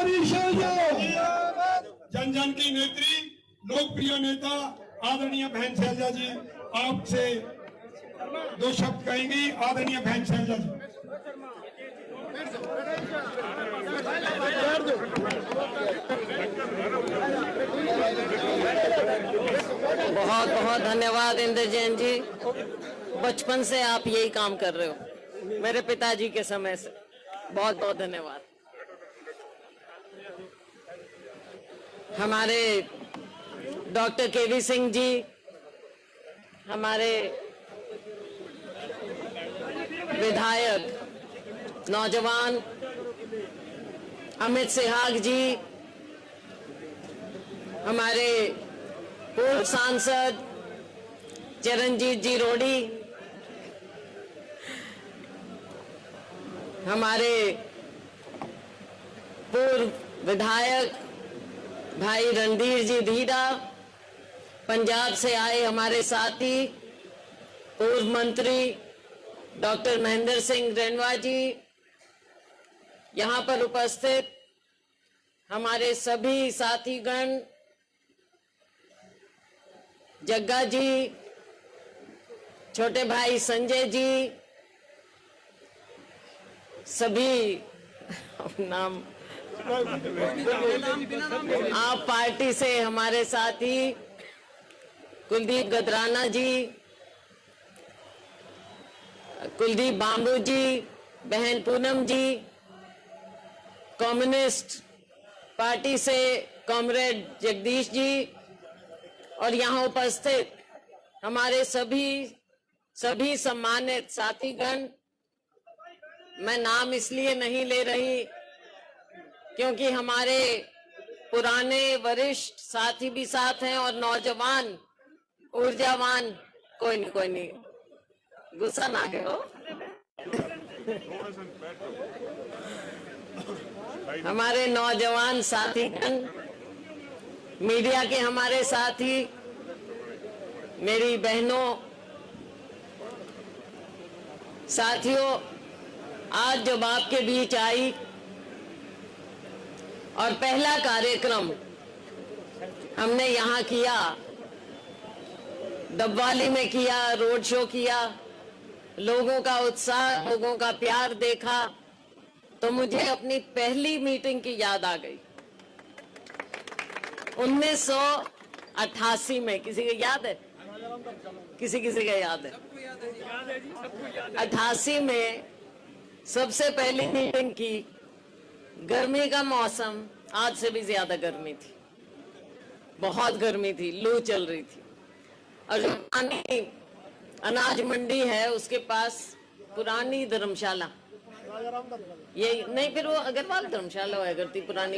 भाई शैलजा। जन जन की नेत्री, लोकप्रिय नेता आदरणीय बहन शैलजा जी आपसे दो शब्द कहेंगी। आदरणीय बहन शैलजा जी। बहुत बहुत धन्यवाद इंद्र जैन जी। बचपन से आप यही काम कर रहे हो, मेरे पिताजी के समय से। बहुत बहुत धन्यवाद। हमारे डॉक्टर केवी सिंह जी, हमारे विधायक नौजवान अमित सिहाग जी, हमारे पूर्व सांसद चरणजीत जी रोडी, हमारे पूर्व विधायक भाई रणधीर जी धीरा, पंजाब से आए हमारे साथी पूर्व मंत्री डॉक्टर महेंद्र सिंह रेणवा जी, यहाँ पर उपस्थित हमारे सभी साथीगण, जग्गा जी, छोटे भाई संजय जी, सभी नाम आप पार्टी से हमारे साथी कुलदीप गदराना जी, कुलदीप बांबू जी, बहन पूनम जी, कम्युनिस्ट पार्टी से कॉमरेड जगदीश जी, और यहाँ उपस्थित हमारे सभी सम्मानित साथीगण। मैं नाम इसलिए नहीं ले रही क्योंकि हमारे पुराने वरिष्ठ साथी भी साथ हैं और नौजवान ऊर्जावान। कोई नहीं, गुस्सा ना करो। हमारे नौजवान साथीगण, मीडिया के हमारे साथी, मेरी बहनों, साथियों, आज जब आपके बीच आई और पहला कार्यक्रम हमने यहाँ किया, डबवाली में किया, रोड शो किया, लोगों का उत्साह, लोगों का प्यार देखा, तो मुझे अपनी पहली मीटिंग की याद आ गई। 1988 में, किसी को याद है? किसी का याद है? 88 में सबसे पहली मीटिंग की। गर्मी का मौसम, आज से भी ज्यादा गर्मी थी, बहुत गर्मी थी, लू चल रही थी। और जो पुरानी अनाज मंडी है उसके पास पुरानी धर्मशाला, ये नहीं, फिर वो अग्रवाल धर्मशाला हुआ करती पुरानी,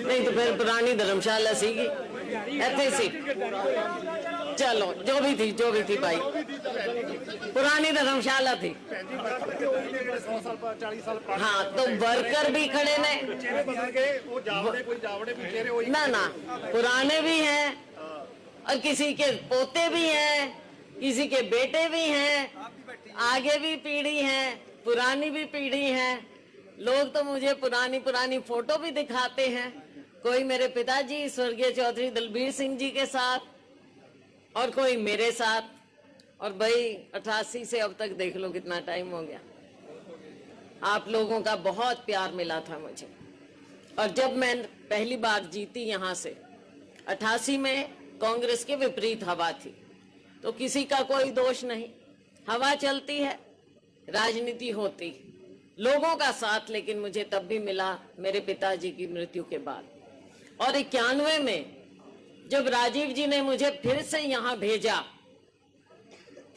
नहीं तो फिर पुरानी धर्मशाला सीगी ऐसे सी। चलो जो भी थी भाई, पुरानी धर्मशाला थी। हाँ, तो वर्कर भी खड़े ने, ना पुराने भी हैं और किसी के पोते भी हैं, किसी के बेटे भी हैं, आगे भी पीढ़ी है, पुरानी भी पीढ़ी है। लोग तो मुझे पुरानी फोटो भी दिखाते हैं, कोई मेरे पिताजी स्वर्गीय चौधरी दलबीर सिंह जी के साथ और कोई मेरे साथ। और भाई 88 से अब तक देख लो कितना टाइम हो गया। आप लोगों का बहुत प्यार मिला था मुझे। और जब मैं पहली बार जीती यहाँ से 88 में, कांग्रेस के विपरीत हवा थी, तो किसी का कोई दोष नहीं, हवा चलती है, राजनीति होती, लोगों का साथ लेकिन मुझे तब भी मिला मेरे पिताजी की मृत्यु के बाद। और 91 में जब राजीव जी ने मुझे फिर से यहाँ भेजा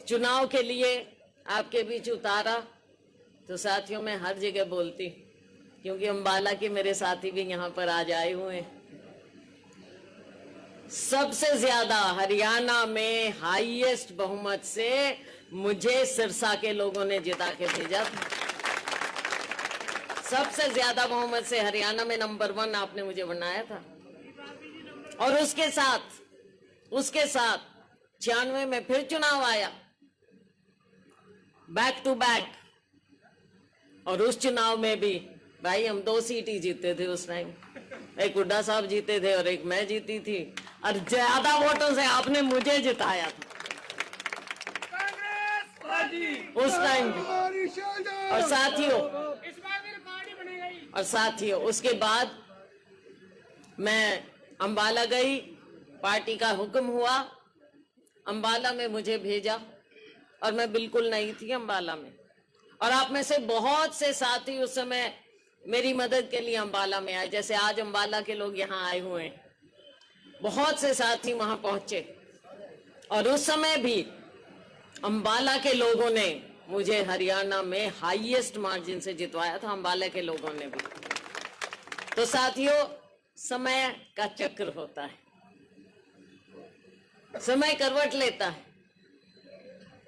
चुनाव के लिए, आपके बीच उतारा, तो साथियों मैं हर जगह बोलती, क्योंकि अम्बाला के मेरे साथी भी यहाँ पर आज आए हुए हैं। सबसे ज्यादा हरियाणा में हाईएस्ट बहुमत से मुझे सिरसा के लोगों ने जिता के भेजा था। सबसे ज्यादा बहुमत से हरियाणा में नंबर 1 आपने मुझे बनाया था। और उसके साथ 96 में फिर चुनाव आया बैक टू बैक। और उस चुनाव में भी भाई हम 2 सीट ही जीते थे उस टाइम। एक हुड्डा साहब जीते थे और एक मैं जीती थी, और ज्यादा वोटों से आपने मुझे जिताया था उस टाइम। और साथियों उसके बाद मैं अंबाला गई, पार्टी का हुक्म हुआ, अंबाला में मुझे भेजा, और मैं बिल्कुल नहीं थी अंबाला में। और आप में से बहुत से साथी उस समय मेरी मदद के लिए अंबाला में आए, जैसे आज अंबाला के लोग यहाँ आए हुए हैं, बहुत से साथी वहां पहुंचे। और उस समय भी अंबाला के लोगों ने मुझे हरियाणा में हाईएस्ट मार्जिन से जितवाया था, अंबाला के लोगों ने भी। तो साथियों, समय का चक्र होता है, समय करवट लेता है,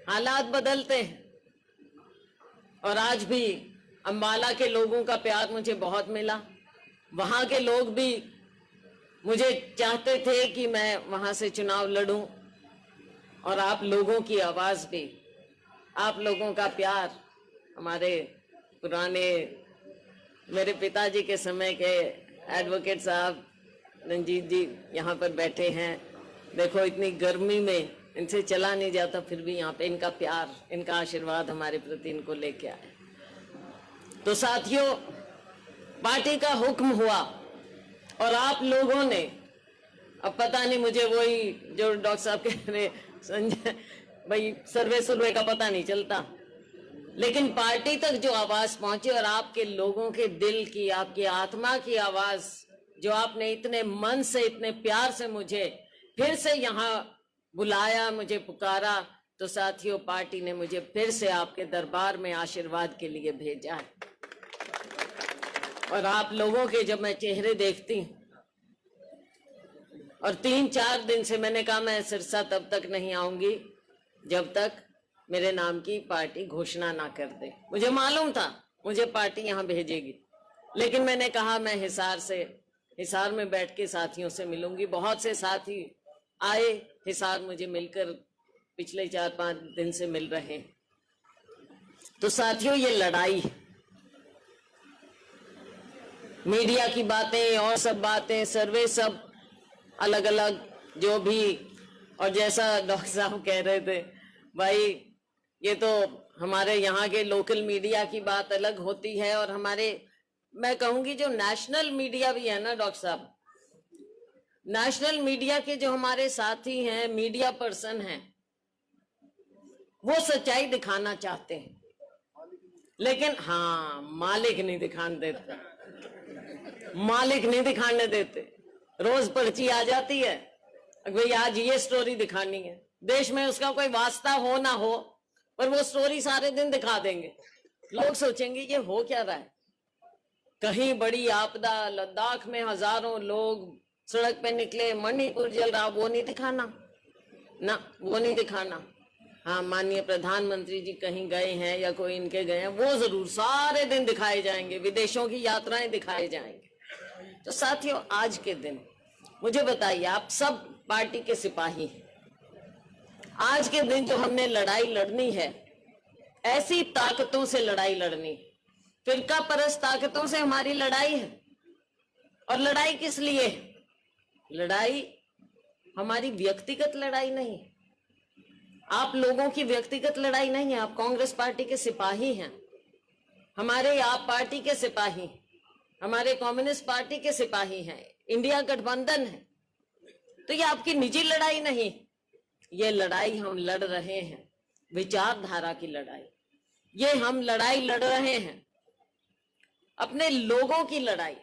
हालात बदलते हैं। और आज भी अंबाला के लोगों का प्यार मुझे बहुत मिला। वहां के लोग भी मुझे चाहते थे कि मैं वहां से चुनाव लड़ूं, और आप लोगों की आवाज भी, आप लोगों का प्यार, हमारे पुराने मेरे पिताजी के समय के एडवोकेट साहब रंजीत जी यहाँ पर बैठे हैं। देखो इतनी गर्मी में इनसे चला नहीं जाता, फिर भी यहाँ पे इनका प्यार, इनका आशीर्वाद हमारे प्रति इनको लेके आए। तो साथियों, पार्टी का हुक्म हुआ और आप लोगों ने, अब पता नहीं मुझे वही जो डॉक्टर साहब कह रहे संजय भाई, सर्वे का पता नहीं चलता, लेकिन पार्टी तक जो आवाज पहुंची और आपके लोगों के दिल की, आपकी आत्मा की आवाज, जो आपने इतने मन से, इतने प्यार से मुझे फिर से यहाँ बुलाया, मुझे पुकारा, तो साथियों पार्टी ने मुझे फिर से आपके दरबार में आशीर्वाद के लिए भेजा है। और आप लोगों के जब मैं चेहरे देखती हूं, और 3-4 दिन से मैंने कहा मैं सिरसा तब तक नहीं आऊंगी जब तक मेरे नाम की पार्टी घोषणा ना कर दे। मुझे मालूम था मुझे पार्टी यहाँ भेजेगी, लेकिन मैंने कहा मैं हिसार में बैठ के साथियों से मिलूंगी। बहुत से साथी आए हिसार, मुझे मिलकर पिछले 4-5 दिन से मिल रहे हैं। तो साथियों, ये लड़ाई, मीडिया की बातें और सब बातें, सर्वे सब अलग अलग जो भी, और जैसा डॉक्टर साहब कह रहे थे भाई, ये तो हमारे यहाँ के लोकल मीडिया की बात अलग होती है, और हमारे, मैं कहूंगी जो नेशनल मीडिया भी है ना डॉक्टर साहब, नेशनल मीडिया के जो हमारे साथी हैं, मीडिया पर्सन हैं, वो सच्चाई दिखाना चाहते हैं, लेकिन हाँ मालिक नहीं दिखाने देते, मालिक नहीं दिखाने देते। रोज पर्ची आ जाती है, भाई आज ये स्टोरी दिखानी है, देश में उसका कोई वास्ता हो ना हो, पर वो स्टोरी सारे दिन दिखा देंगे। लोग सोचेंगे ये हो क्या रहा है, कहीं बड़ी आपदा, लद्दाख में हजारों लोग सड़क पे निकले, मणिपुर जल रहा, वो नहीं दिखाना ना, वो नहीं दिखाना। हाँ, माननीय प्रधानमंत्री जी कहीं गए हैं या कोई इनके गए हैं, वो जरूर सारे दिन दिखाए जाएंगे, विदेशों की यात्राएं दिखाए जाएंगे। तो साथियों, आज के दिन मुझे बताइए, आप सब पार्टी के सिपाही हैं, आज के दिन जो हमने लड़ाई लड़नी है, ऐसी ताकतों से लड़ाई लड़नी, फिरका परस्त ताकतों से हमारी लड़ाई है। और लड़ाई किस लिए है? लड़ाई हमारी व्यक्तिगत लड़ाई नहीं, आप लोगों की व्यक्तिगत लड़ाई नहीं है। आप कांग्रेस पार्टी के सिपाही हैं, हमारे आप पार्टी के सिपाही, हमारे कम्युनिस्ट पार्टी के सिपाही हैं, इंडिया गठबंधन है। तो ये आपकी निजी लड़ाई नहीं, ये लड़ाई हम लड़ रहे हैं, विचारधारा की लड़ाई। ये हम लड़ाई लड़ रहे हैं, अपने लोगों की लड़ाई,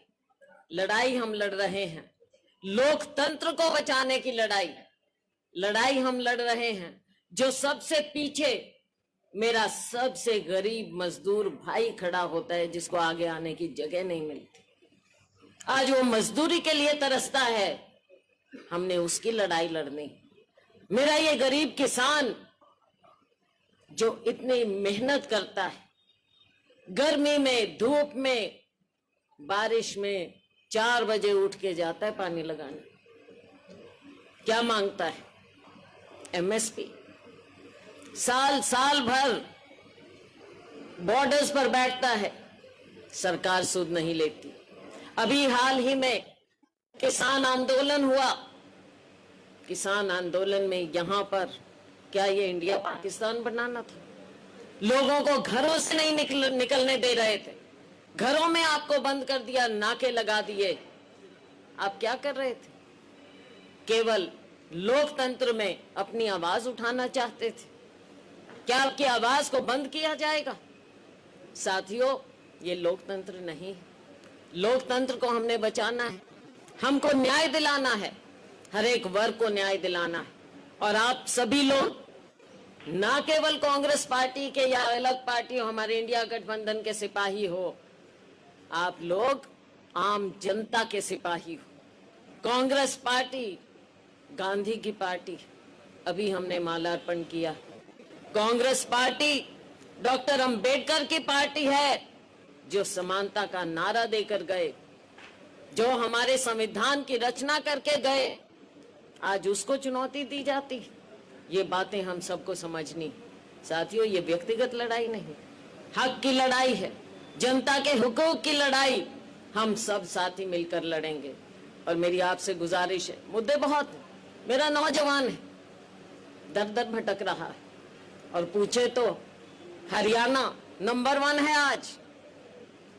लड़ाई हम लड़ रहे हैं, लोकतंत्र को बचाने की लड़ाई, लड़ाई हम लड़ रहे हैं। जो सबसे पीछे मेरा सबसे गरीब मजदूर भाई खड़ा होता है, जिसको आगे आने की जगह नहीं मिलती, आज वो मजदूरी के लिए तरसता है, हमने उसकी लड़ाई लड़नी। मेरा ये गरीब किसान जो इतनी मेहनत करता है, गर्मी में, धूप में, बारिश में, 4 बजे उठ के जाता है पानी लगाने, क्या मांगता है? एमएसपी। साल भर बॉर्डर्स पर बैठता है, सरकार सूद नहीं लेती। अभी हाल ही में किसान आंदोलन हुआ, किसान आंदोलन में यहां पर क्या ये इंडिया पाकिस्तान बनाना था? लोगों को घरों से नहीं निकलने दे रहे थे, घरों में आपको बंद कर दिया, नाके लगा दिए। आप क्या कर रहे थे? केवल लोकतंत्र में अपनी आवाज उठाना चाहते थे। क्या आपकी आवाज को बंद किया जाएगा? साथियों, ये लोकतंत्र नहीं है। लोकतंत्र को हमने बचाना है, हमको न्याय दिलाना है, हर एक वर्ग को न्याय दिलाना है। और आप सभी लोग, ना केवल कांग्रेस पार्टी के या अलग पार्टी हो, हमारे इंडिया गठबंधन के सिपाही हो, आप लोग आम जनता के सिपाही हो। कांग्रेस पार्टी गांधी की पार्टी, अभी हमने माल्यार्पण किया। कांग्रेस पार्टी डॉक्टर अंबेडकर की पार्टी है, जो समानता का नारा देकर गए, जो हमारे संविधान की रचना करके गए, आज उसको चुनौती दी जाती। ये बातें हम सबको समझनी। साथियों, ये व्यक्तिगत लड़ाई नहीं, हक की लड़ाई है, जनता के हुकूक की लड़ाई। हम सब साथी मिलकर लड़ेंगे। और मेरी आपसे गुजारिश है, मुद्दे बहुत हैं, मेरा नौजवान है, दर दर भटक रहा है, और पूछे तो हरियाणा नंबर 1 है आज।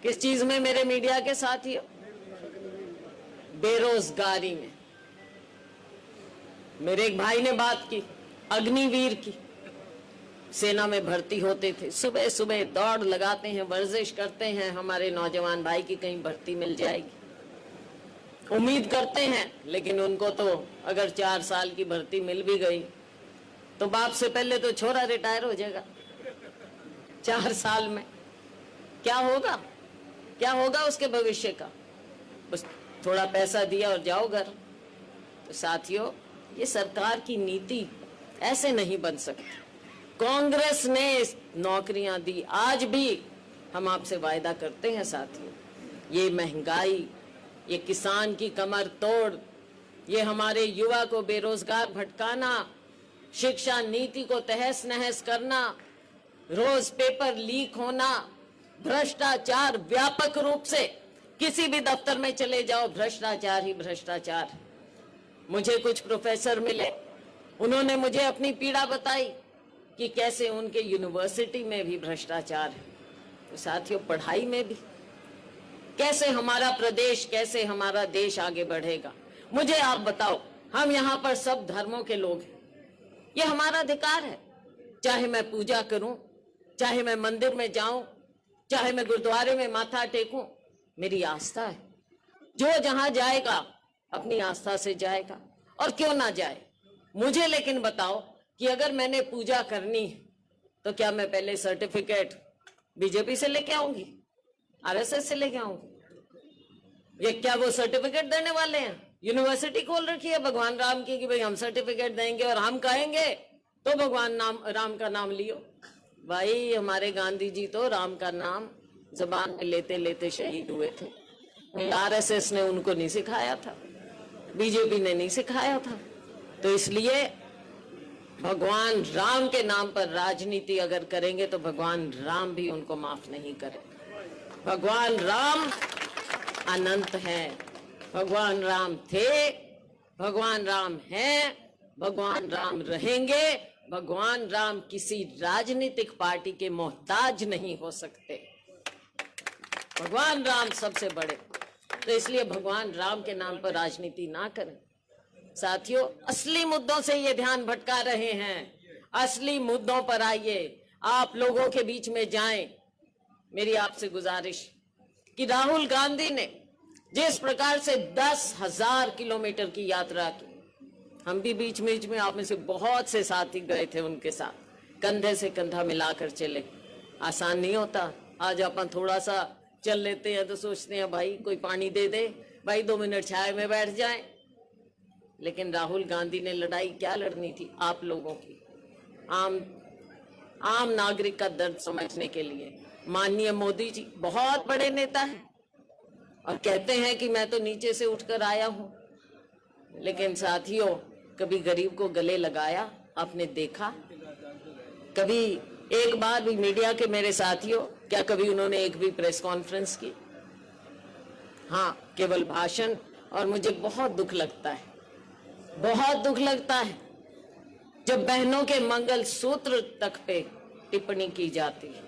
किस चीज में मेरे मीडिया के साथियों? बेरोजगारी में। मेरे एक भाई ने बात की अग्निवीर की, सेना में भर्ती होते थे, सुबह सुबह दौड़ लगाते हैं, वर्जिश करते हैं हमारे नौजवान भाई की कहीं भर्ती मिल जाएगी, उम्मीद करते हैं। लेकिन उनको तो अगर 4 साल की भर्ती मिल भी गई तो बाप से पहले तो छोरा रिटायर हो जाएगा। 4 साल में क्या होगा? क्या होगा उसके भविष्य का? बस थोड़ा पैसा दिया और जाओ घर। तो साथियों, ये सरकार की नीति ऐसे नहीं बन सकती। कांग्रेस ने नौकरियां दी, आज भी हम आपसे वायदा करते हैं साथियों, ये महंगाई, ये किसान की कमर तोड़, ये हमारे युवा को बेरोजगार भटकाना, शिक्षा नीति को तहस नहस करना, रोज पेपर लीक होना, भ्रष्टाचार व्यापक रूप से, किसी भी दफ्तर में चले जाओ भ्रष्टाचार ही भ्रष्टाचार। मुझे कुछ प्रोफेसर मिले, उन्होंने मुझे अपनी पीड़ा बताई कि कैसे उनके यूनिवर्सिटी में भी भ्रष्टाचार है। तो साथियों, पढ़ाई में भी कैसे हमारा प्रदेश, कैसे हमारा देश आगे बढ़ेगा? मुझे आप बताओ, हम यहाँ पर सब धर्मों के लोग हैं, ये हमारा अधिकार है। चाहे मैं पूजा करूं, चाहे मैं मंदिर में जाऊं, चाहे मैं गुरुद्वारे में माथा टेकूं, मेरी आस्था है। जो जहां जाएगा अपनी आस्था से जाएगा, और क्यों ना जाए। मुझे लेकिन बताओ कि अगर मैंने पूजा करनी है तो क्या मैं पहले सर्टिफिकेट बीजेपी से लेके आऊंगी, आरएसएस से लेके आऊंगी? ये क्या वो सर्टिफिकेट देने वाले हैं? यूनिवर्सिटी खोल रखी है भगवान राम की कि भाई हम सर्टिफिकेट देंगे, और हम कहेंगे तो भगवान राम का नाम लियो। भाई, हमारे गांधी जी तो राम का नाम जबान में लेते लेते शहीद हुए थे। आरएसएस ने उनको नहीं सिखाया था, बीजेपी ने नहीं सिखाया था। तो इसलिए भगवान राम के नाम पर राजनीति अगर करेंगे तो भगवान राम भी उनको माफ नहीं करेंगे। भगवान राम अनंत हैं, भगवान राम थे, भगवान राम हैं, भगवान राम रहेंगे। भगवान राम किसी राजनीतिक पार्टी के मोहताज नहीं हो सकते। भगवान राम सबसे बड़े। तो इसलिए भगवान राम के नाम पर राजनीति ना करें। साथियों, असली मुद्दों से ये ध्यान भटका रहे हैं। असली मुद्दों पर आइए, आप लोगों के बीच में जाएं। मेरी आपसे गुजारिश कि राहुल गांधी ने जिस प्रकार से 10,000 किलोमीटर की यात्रा की, हम भी बीच में आप में से बहुत से साथी गए थे उनके साथ, कंधे से कंधा मिलाकर चले। आसान नहीं होता। आज अपन थोड़ा सा चल लेते हैं तो सोचते हैं भाई कोई पानी दे दे, भाई 2 मिनट छाया में बैठ जाएं। लेकिन राहुल गांधी ने लड़ाई क्या लड़नी थी? आप लोगों की, आम नागरिक का दर्द समझने के लिए। माननीय मोदी जी बहुत बड़े नेता हैं और कहते हैं कि मैं तो नीचे से उठकर आया हूं, लेकिन साथियों, कभी गरीब को गले लगाया आपने देखा? कभी एक बार भी मीडिया के मेरे साथियों, क्या कभी उन्होंने एक भी प्रेस कॉन्फ्रेंस की? हाँ, केवल भाषण। और मुझे बहुत दुख लगता है, बहुत दुख लगता है जब बहनों के मंगल सूत्र तक पे टिप्पणी की जाती है।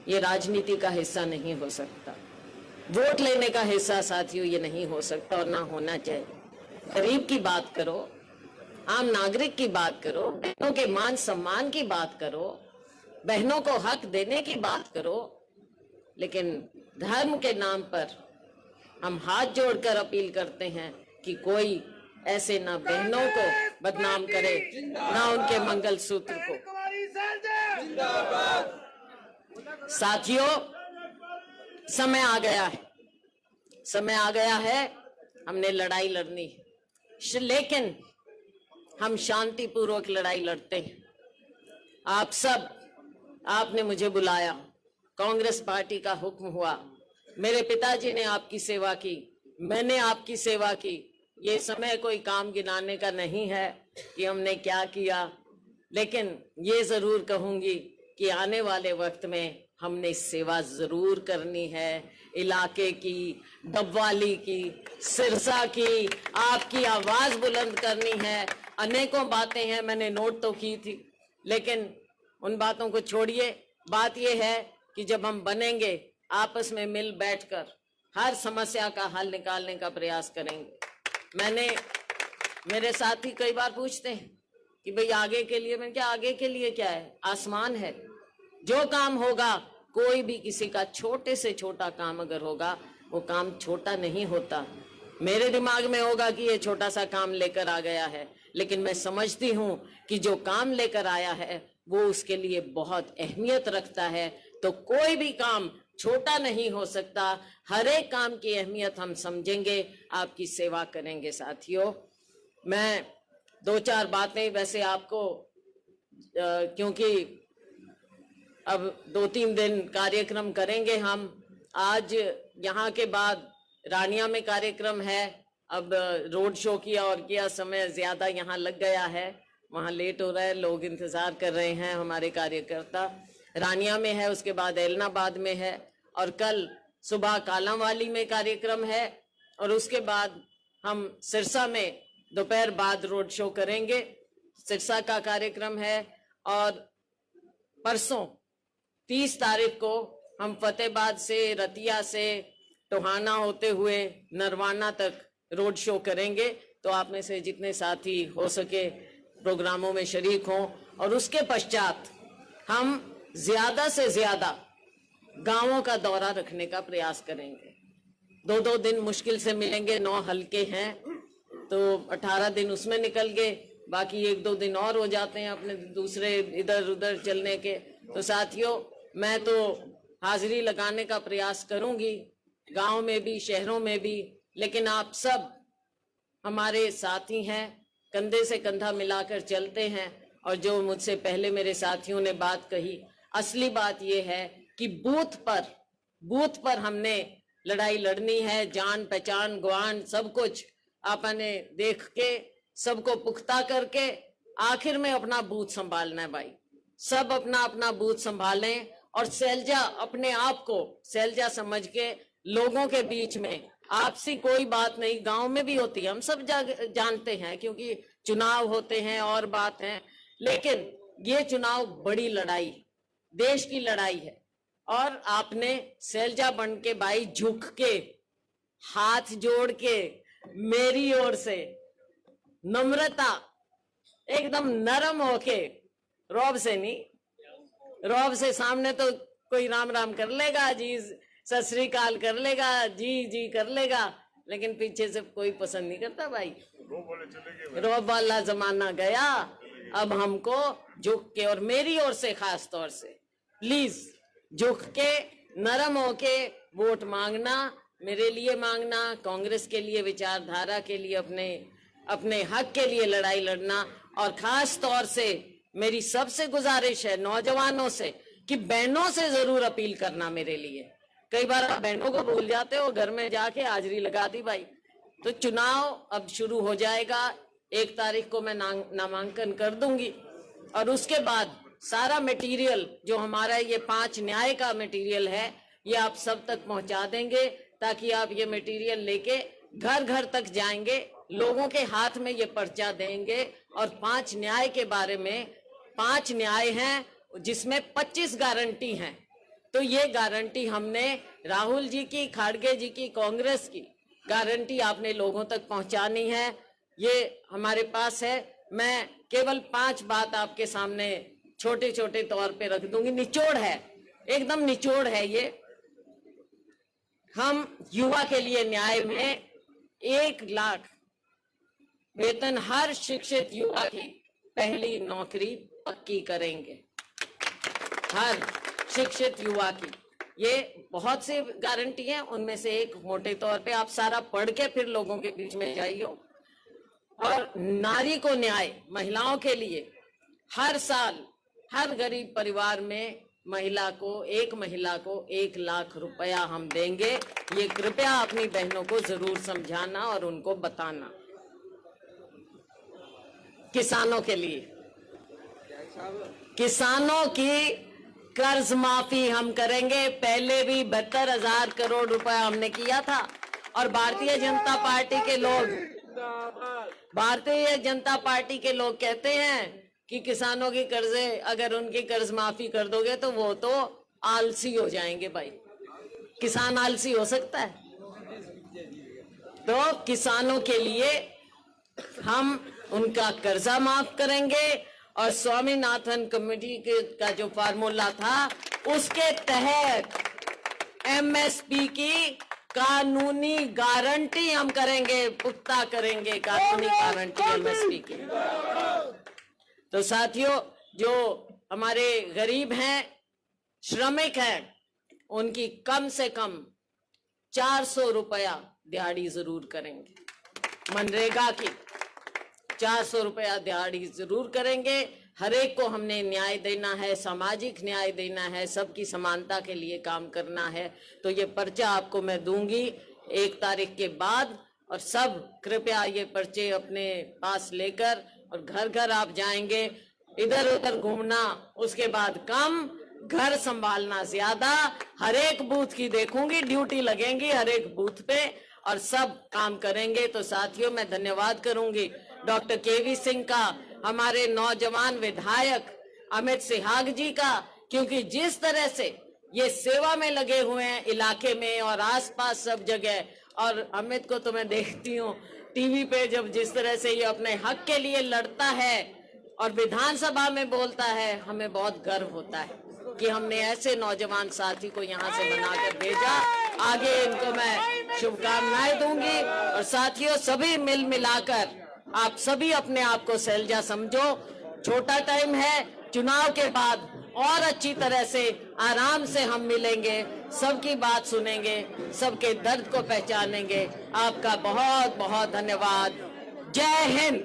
ये राजनीति का हिस्सा नहीं हो सकता, वोट लेने का हिस्सा साथियों ये नहीं हो सकता और ना होना चाहिए। गरीब की बात करो, आम नागरिक की बात करो, बहनों के मान सम्मान की बात करो, बहनों को हक देने की बात करो, लेकिन धर्म के नाम पर हम हाथ जोड़कर अपील करते हैं कि कोई ऐसे ना बहनों को बदनाम करे, ना उनके मंगल सूत्र को। साथियों, समय आ गया है, समय आ गया है, हमने लड़ाई लड़नी है, लेकिन हम शांतिपूर्वक लड़ाई लड़ते हैं। आप सब, आपने मुझे बुलाया, कांग्रेस पार्टी का हुक्म हुआ, मेरे पिताजी ने आपकी सेवा की, मैंने आपकी सेवा की। ये समय कोई काम गिनाने का नहीं है कि हमने क्या किया, लेकिन ये जरूर कहूंगी कि आने वाले वक्त में हमने सेवा जरूर करनी है, इलाके की, डबवाली की, सिरसा की, आपकी आवाज बुलंद करनी है। अनेकों बातें हैं, मैंने नोट तो की थी, लेकिन उन बातों को छोड़िए। बात यह है कि जब हम बनेंगे, आपस में मिल बैठकर हर समस्या का हल निकालने का प्रयास करेंगे। मेरे साथी कई बार पूछते हैं कि भाई आगे के लिए, मैं क्या आगे के लिए क्या है? आसमान है, जो काम होगा, कोई भी किसी का छोटे से छोटा काम अगर होगा, वो काम छोटा नहीं होता। मेरे दिमाग में होगा कि ये छोटा सा काम लेकर आ गया है, लेकिन मैं समझती हूँ कि जो काम लेकर आया है वो उसके लिए बहुत अहमियत रखता है। तो कोई भी काम छोटा नहीं हो सकता, हर एक काम की अहमियत हम समझेंगे, आपकी सेवा करेंगे। साथियों, मैं दो चार बातें वैसे आपको क्योंकि अब 2-3 दिन कार्यक्रम करेंगे हम। आज यहाँ के बाद रानिया में कार्यक्रम है, अब रोड शो किया और किया, समय ज्यादा यहाँ लग गया है, वहाँ लेट हो रहा है, लोग इंतजार कर रहे हैं, हमारे कार्यकर्ता। रानिया में है, उसके बाद एलनाबाद में है, और कल सुबह कालांवाली में कार्यक्रम है, और उसके बाद हम सिरसा में दोपहर बाद रोड शो करेंगे। सिरसा का कार्यक्रम है, और परसों 30 तारीख को हम फतेहाबाद से, रतिया से, टोहाना होते हुए नरवाना तक रोड शो करेंगे। तो आप में से जितने साथी हो सके प्रोग्रामों में शरीक हों, और उसके पश्चात हम ज्यादा से ज्यादा गांवों का दौरा रखने का प्रयास करेंगे। 2-2 दिन मुश्किल से मिलेंगे, 9 हल्के हैं, तो 18 दिन उसमें निकल गए, बाकी 1-2 दिन और हो जाते हैं अपने दूसरे इधर उधर चलने के। तो साथियों, मैं तो हाजिरी लगाने का प्रयास करूंगी, गांव में भी, शहरों में भी, लेकिन आप सब हमारे साथी हैं, कंधे से कंधा मिलाकर चलते हैं। और जो मुझसे पहले मेरे साथियों ने बात कही, असली बात यह है कि बूथ पर हमने लड़ाई लड़नी है। जान पहचान गुआन सब कुछ आपने देख के, सबको पुख्ता करके आखिर में अपना बूथ संभालना है भाई। सब अपना अपना बूथ संभालें, और सैलजा अपने आप को सैलजा समझ के लोगों के बीच में, आपसी कोई बात नहीं, गांव में भी होती है, हम सब जानते हैं, क्योंकि चुनाव होते हैं और बात है, लेकिन ये चुनाव बड़ी लड़ाई, देश की लड़ाई है। और आपने सैलजा बन के भाई झुक के, हाथ जोड़ के, मेरी ओर से नम्रता, एकदम नरम होके, रौब से नहीं, रौब से सामने तो कोई राम राम कर लेगा जी, सत श्री अकाल कर लेगा जी जी कर लेगा, लेकिन पीछे से कोई पसंद नहीं करता भाई। रौब वाला जमाना गया, अब हमको झुक के, और मेरी ओर से खास तौर से प्लीज झुक के, नरम होके वोट मांगना, मेरे लिए मांगना, कांग्रेस के लिए, विचारधारा के लिए, अपने हक के लिए लड़ाई लड़ना। और खास तौर से मेरी सबसे गुजारिश है नौजवानों से कि बहनों से जरूर अपील करना मेरे लिए। कई बार आप बहनों को भूल जाते हो, घर में जाके हाजिरी लगा दी भाई। तो चुनाव अब शुरू हो जाएगा, 1 तारीख को मैं नामांकन कर दूंगी, और उसके बाद सारा मटेरियल जो हमारा ये 5 न्याय का मटेरियल है, ये आप सब तक पहुंचा देंगे, ताकि आप ये मटेरियल लेके घर घर तक जाएंगे, लोगों के हाथ में ये पर्चा देंगे। और 5 न्याय के बारे में, 5 न्याय हैं जिसमें 25 गारंटी हैं। तो ये गारंटी हमने राहुल जी की, खाड़गे जी की, कांग्रेस की गारंटी आपने लोगों तक पहुंचानी है। ये हमारे पास है। मैं केवल 5 बात आपके सामने छोटे छोटे तौर पे रख दूंगी। निचोड़ है, एकदम निचोड़ है ये। हम युवा के लिए न्याय में 1 लाख वेतन हर शिक्षित युवा की पहली नौकरी पक्की करेंगे, हर शिक्षित युवा की। ये बहुत सी गारंटी है, उनमें से एक मोटे तौर पे आप सारा पढ़ के फिर लोगों के बीच में जाइए। और नारी को न्याय, महिलाओं के लिए हर साल हर गरीब परिवार में एक महिला को 1 लाख रुपया हम देंगे। ये कृपया अपनी बहनों को जरूर समझाना और उनको बताना। किसानों के लिए, किसानों की कर्ज माफी हम करेंगे। पहले भी 72,000 करोड़ रुपया हमने किया था। और भारतीय जनता पार्टी के लोग कहते हैं कि किसानों की कर्जे, अगर उनकी कर्ज माफी कर दोगे तो वो तो आलसी हो जाएंगे। भाई, किसान आलसी हो सकता है? तो किसानों के लिए हम उनका कर्जा माफ करेंगे। और स्वामीनाथन कमेटी का जो फार्मूला था, उसके तहत एमएसपी की कानूनी गारंटी हम करेंगे, पुख्ता करेंगे कानूनी गारंटी एमएसपी की। तो साथियों, जो हमारे गरीब हैं, श्रमिक हैं, उनकी कम से कम 400 रुपया दिहाड़ी जरूर करेंगे। मनरेगा की 400 रुपया दिहाड़ी जरूर करेंगे। हर एक को हमने न्याय देना है, सामाजिक न्याय देना है, सबकी समानता के लिए काम करना है। तो ये पर्चा आपको मैं दूंगी 1 तारीख के बाद। और सब कृपया ये पर्चे अपने पास लेकर, और घर घर आप जाएंगे, इधर उधर घूमना उसके बाद कम, घर संभालना ज्यादा। हर एक बूथ की देखूंगी, ड्यूटी लगेंगी हर एक बूथ पे, और सब काम करेंगे। तो साथियों, मैं धन्यवाद करूंगी डॉक्टर केवी सिंह का, हमारे नौजवान विधायक अमित सिहाग जी का, क्योंकि जिस तरह से ये सेवा में लगे हुए हैं इलाके में और आसपास सब जगह। और अमित को तो मैं देखती हूँ टीवी पे, जब जिस तरह से ये अपने हक के लिए लड़ता है और विधानसभा में बोलता है, हमें बहुत गर्व होता है कि हमने ऐसे नौजवान साथी को यहाँ से बनाकर भेजा। आगे इनको मैं शुभकामनाएं दूंगी। और साथियों, सभी मिल मिलाकर आप सभी अपने आप को सैलजा समझो। छोटा टाइम है, चुनाव के बाद और अच्छी तरह से आराम से हम मिलेंगे, सबकी बात सुनेंगे, सबके दर्द को पहचानेंगे। आपका बहुत बहुत धन्यवाद। जय हिंद।